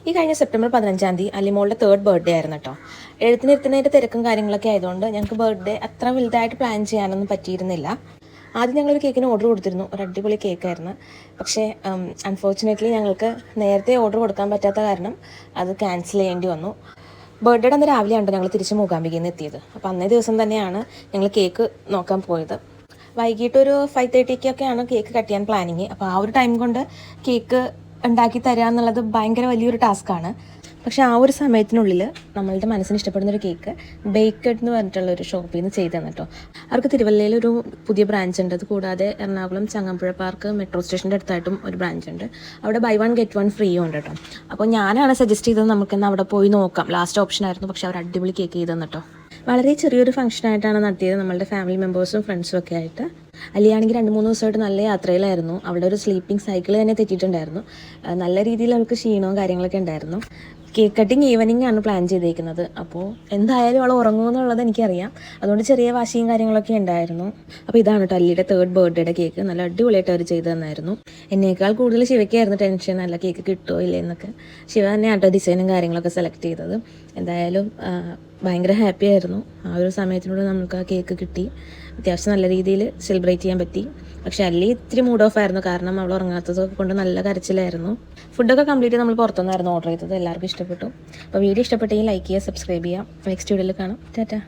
ഈ കഴിഞ്ഞ സെപ്റ്റംബർ 15-ാം തീയതി അലിമോളുടെ 3rd ബർത്ത്ഡേ ആയിരുന്നു കേട്ടോ. എഴുത്തിനിരുത്തുന്നതിൻ്റെ തിരക്കും കാര്യങ്ങളൊക്കെ ആയതുകൊണ്ട് ഞങ്ങൾക്ക് ബർത്ത്ഡേ അത്ര വലുതായിട്ട് പ്ലാൻ ചെയ്യാനൊന്നും പറ്റിയിരുന്നില്ല. ആദ്യം ഞങ്ങളൊരു കേക്കിന് ഓർഡർ കൊടുത്തിരുന്നു. ഒരു അടിപൊളി കേക്കായിരുന്നു. പക്ഷേ അൺഫോർച്ചുനേറ്റ്ലി ഞങ്ങൾക്ക് നേരത്തെ ഓർഡർ കൊടുക്കാൻ പറ്റാത്ത കാരണം അത് ക്യാൻസൽ ചെയ്യേണ്ടി വന്നു. ബർത്ത്ഡേയുടെ അന്ന് രാവിലെയാണ് ഞങ്ങൾ തിരിച്ച് മൂകാംബികയിൽ നിന്ന് എത്തിയത്. അപ്പോൾ അന്നേ ദിവസം തന്നെയാണ് ഞങ്ങൾ കേക്ക് നോക്കാൻ പോയത്. വൈകിട്ടൊരു 5:30-ക്കൊക്കെയാണ് കേക്ക് കട്ട് ചെയ്യാൻ പ്ലാനിങ്. അപ്പോൾ ആ ഒരു ടൈം കൊണ്ട് കേക്ക് ഉണ്ടാക്കി തരിക എന്നുള്ളത് ഭയങ്കര വലിയൊരു ടാസ്ക്കാണ്. പക്ഷേ ആ ഒരു സമയത്തിനുള്ളിൽ നമ്മളുടെ മനസ്സിന് ഇഷ്ടപ്പെടുന്നൊരു കേക്ക് ബേക്കഡ് എന്ന് പറഞ്ഞിട്ടുള്ളൊരു ഷോപ്പിൽ നിന്ന് ചെയ്ത് തന്നിട്ടോ. അവർക്ക് തിരുവല്ലയിലൊരു പുതിയ ബ്രാഞ്ച് ഉണ്ട്. അത് കൂടാതെ എറണാകുളം ചങ്ങമ്പുഴ പാർക്ക് മെട്രോ സ്റ്റേഷൻ്റെ അടുത്തായിട്ടും ഒരു ബ്രാഞ്ച് ഉണ്ട്. അവിടെ ബൈ 1 get 1 ഫ്രീ ഉണ്ട് കേട്ടോ. അപ്പോൾ ഞാനാണ് സജസ്റ്റ് ചെയ്തത് നമുക്കെന്ന് അവിടെ പോയി നോക്കാം. ലാസ്റ്റ് ഓപ്ഷൻ ആയിരുന്നു. പക്ഷേ അവർ അടിപൊളി കേക്ക് ചെയ്ത് തന്നിട്ടോ. വളരെ ചെറിയൊരു ഫംഗ്ഷനായിട്ടാണ് നടത്തിയത്. നമ്മളുടെ ഫാമിലി മെമ്പേഴ്സും ഫ്രണ്ട്സും ഒക്കെ ആയിട്ട്. അലിയാണെങ്കിൽ 2-3 ദിവസമായിട്ട് നല്ല യാത്രയിലായിരുന്നു. അവിടെ ഒരു സ്ലീപ്പിംഗ് സൈക്കിൾ തന്നെ തെറ്റിയിട്ടുണ്ടായിരുന്നു. നല്ല രീതിയിൽ അവൾക്ക് ക്ഷീണവും കാര്യങ്ങളൊക്കെ ഉണ്ടായിരുന്നു. കേക്ക് കട്ടിങ് ഈവനിങ് ആണ് പ്ലാൻ ചെയ്തേക്കുന്നത്. അപ്പോൾ എന്തായാലും അവൾ ഉറങ്ങുമെന്നുള്ളത് എനിക്കറിയാം. അതുകൊണ്ട് ചെറിയ വാശിയും കാര്യങ്ങളൊക്കെ ഉണ്ടായിരുന്നു. അപ്പോൾ ഇതാണ് കേട്ടോ അല്ലിയുടെ 3rd ബർത്ത്ഡേയുടെ കേക്ക്. നല്ല അടിപൊളിയായിട്ട് അവർ ചെയ്തു തന്നായിരുന്നു. എന്നേക്കാൾ കൂടുതൽ ശിവയ്ക്കായിരുന്നു ടെൻഷൻ, നല്ല കേക്ക് കിട്ടുമോ ഇല്ലേ എന്നൊക്കെ. ശിവ തന്നെയാണ് കേട്ടോ ഡിസൈനും കാര്യങ്ങളൊക്കെ സെലക്ട് ചെയ്തത്. എന്തായാലും ഭയങ്കര ഹാപ്പി ആയിരുന്നു. ആ ഒരു സമയത്തിനൂടെ നമുക്ക് ആ കേക്ക് കിട്ടി. അത്യാവശ്യം നല്ല രീതിയിൽ സെലിബ്രേറ്റ് ചെയ്യാൻ പറ്റി. പക്ഷേ അല്ലി ഇത്തിരി മൂഡ് ഓഫ് ആയിരുന്നു. കാരണം അവൾ ഉറങ്ങാത്തതൊക്കെ കൊണ്ട് നല്ല കരച്ചിലായിരുന്നു. ഫുഡൊക്കെ കംപ്ലീറ്റ് നമ്മൾ പുറത്തുനിന്നായിരുന്നു ഓർഡർ ചെയ്തത്. എല്ലാവർക്കും ഇഷ്ടപ്പെട്ടു. അപ്പോൾ വീഡിയോ ഇഷ്ടപ്പെട്ടെങ്കിൽ ലൈക്ക് ചെയ്യുക, സബ്സ്ക്രൈബ് ചെയ്യുക. നെക്സ്റ്റ് വീഡിയോയിൽ കാണാം. ടാറ്റാ.